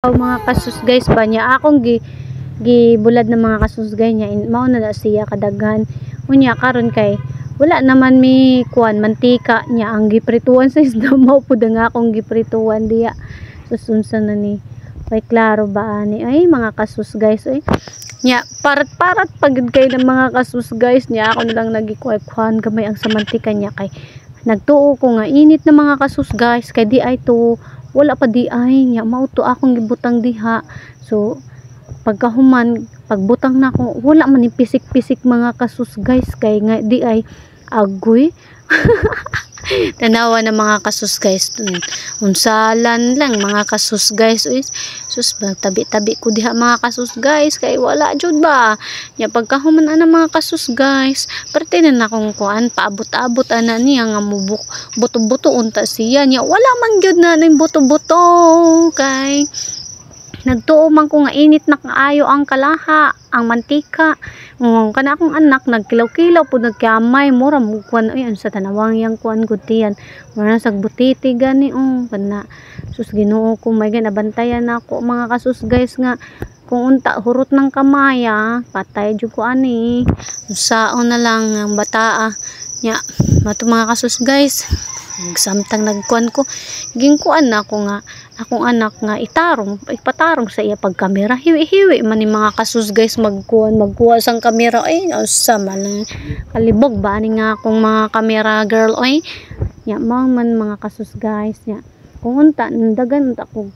Mga kasus guys ba niya akong gibulad ng mga kasusgay niya mao na siya kadaghan unya karon kay wala naman mi kuan mantika niya ang giprituan sa isda mao pud nga akong giprituan diya susunsan na ni kay klaro ba ani ay mga kasus guys ay nya parat pagud kay ng mga kasus guys niya ako na lang nagikuan gamay ang sa mantika niya kay nagtuo ko nga init na mga kasus guys kay di ay to wala pa di ay nya mauto akong gibutang diha. So pagkahuman pagbutang na ako wala man ni pisik mga kasus guys kay nga di ay agoy tanawa na mga kasus guys unsalan lang mga kasus guys uy sus ba tabi ko diha mga kasus guys kay wala jud ba nya pagkahuman ana mga kasus guys parte na akong kuan paabot-abot ana niya nga mubuk buto-buto unta siya nya wala man gyud na ning buto-buto kay nagtuo man ko nga init na kaayo ang kalaha ang mantika kana akong anak nagkilaw-kilaw pud nagkamay mura mo kuan ayan sa tanawang yang kuan gutian mura sag butiti gani kana sus Ginoo ko may ganabantayan ako mga kasus guys nga kung unta hurot ng kamaya patay jud ko ani saon na lang ang bataa nya mato mga kasus guys samtang nagkuan ko gingkuan na ako nga akong anak nga ipatarong sa iya pag kamera hiwi man ni mga kasus guys magkuha sang kamera ay usa man kalibog ba ani nga akong mga kamera girl oy nya man mga kasus guys nya kung unta dagan unta ko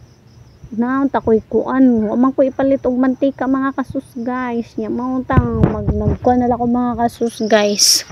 naunta ko ikuan man ko ipalit og mantika mga kasus guys nya mauntang nagkuan na ako mga kasus guys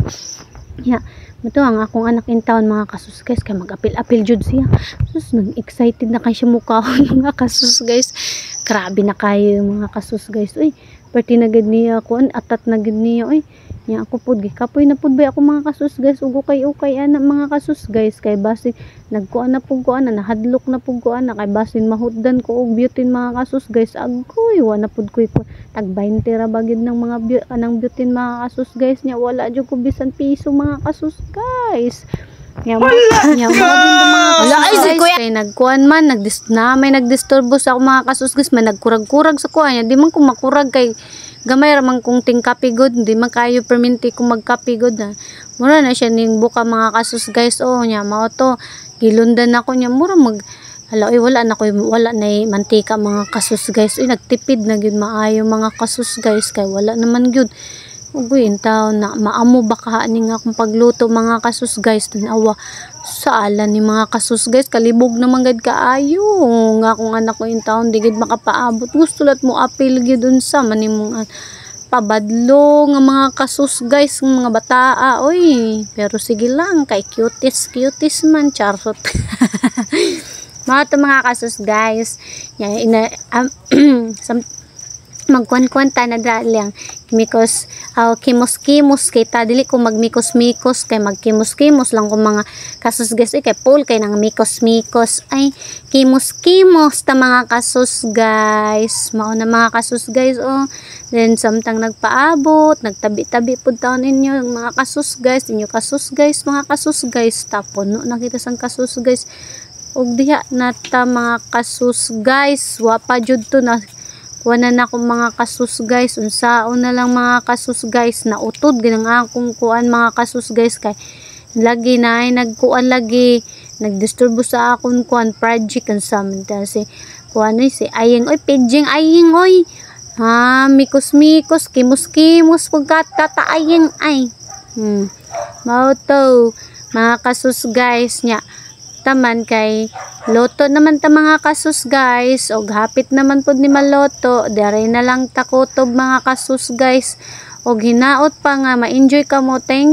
nya ito ang akong anak in town mga kasus guys kay mag-apil jud siya sus nang excited na kay siya mukhaon mga kasus guys grabe na kayo yung mga kasus guys uy party na gid niya kuan atat na gid niya uy nya ako pud gikapoy na pud ba ako mga kasus guys ug ukay ana mga kasus guys kay basin nagkuan na pud kuan na nahadlok na pud kuan na kay basin mahutdan ko og butane mga kasus guys agoy wala pud ko tag 20 ra bagid ng mga anang butane mga kasus guys nya wala jud ko bisan piso mga kasus guys nya wala ay si kuya kay nagkuan man may nagdisturbo sa ako mga kasus guys man nagkurag-kurag sa kuan nya di man ko makurag kay gamay ra man kong tingkapi good di man kayo perminti ko magkapi good mura na siya ning buka mga kasus guys nya mao to gilundan ako nya mura hala wala na mantika mga kasus guys nagtipid na gyud maayo mga kasus guys kay wala naman gyud ugoy intaw na maamo baka ni nga akong pagluto mga kasus guys tanawa sa alan ni mga kasus guys kalibog naman gad kaayo nga akong anak ko intaw di gid makapaabot gusto lat mo apil gyud unsa man nimong pabadlo nga mga kasus guys ng mga bataa oy pero sige lang kay cuties man charot mga kasus guys magkuan ta na dalang kimos kay ta dili ko magmikos kay magkimos lang ko mga kasus guys kay Paul kay nang mikos ay kimos ta mga kasus guys mao na mga kasus guys then samtang nagpaabot nagtabi pud taon inyo mga kasus guys mga kasus guys tapuno nakita sang kasus guys og diha nata mga kasus guys wa pa jud to na kuanan na akong mga kasus guys unsaon na lang mga kasus guys na utod ginang akong kuan mga kasus guys kay lagi na ay nagkuan lagi nagdisturbo sa akong kuan project kan samta si kuan si ayeng oy pidging ayeng oy mikos kimos pagkata ayeng ay mao to mga kasus guys nya taman kay loto naman ta mga kasus guys og hapit naman pud ni maloto dere na lang takotob mga kasus guys og hinaot pa nga ma-enjoy ka mo thank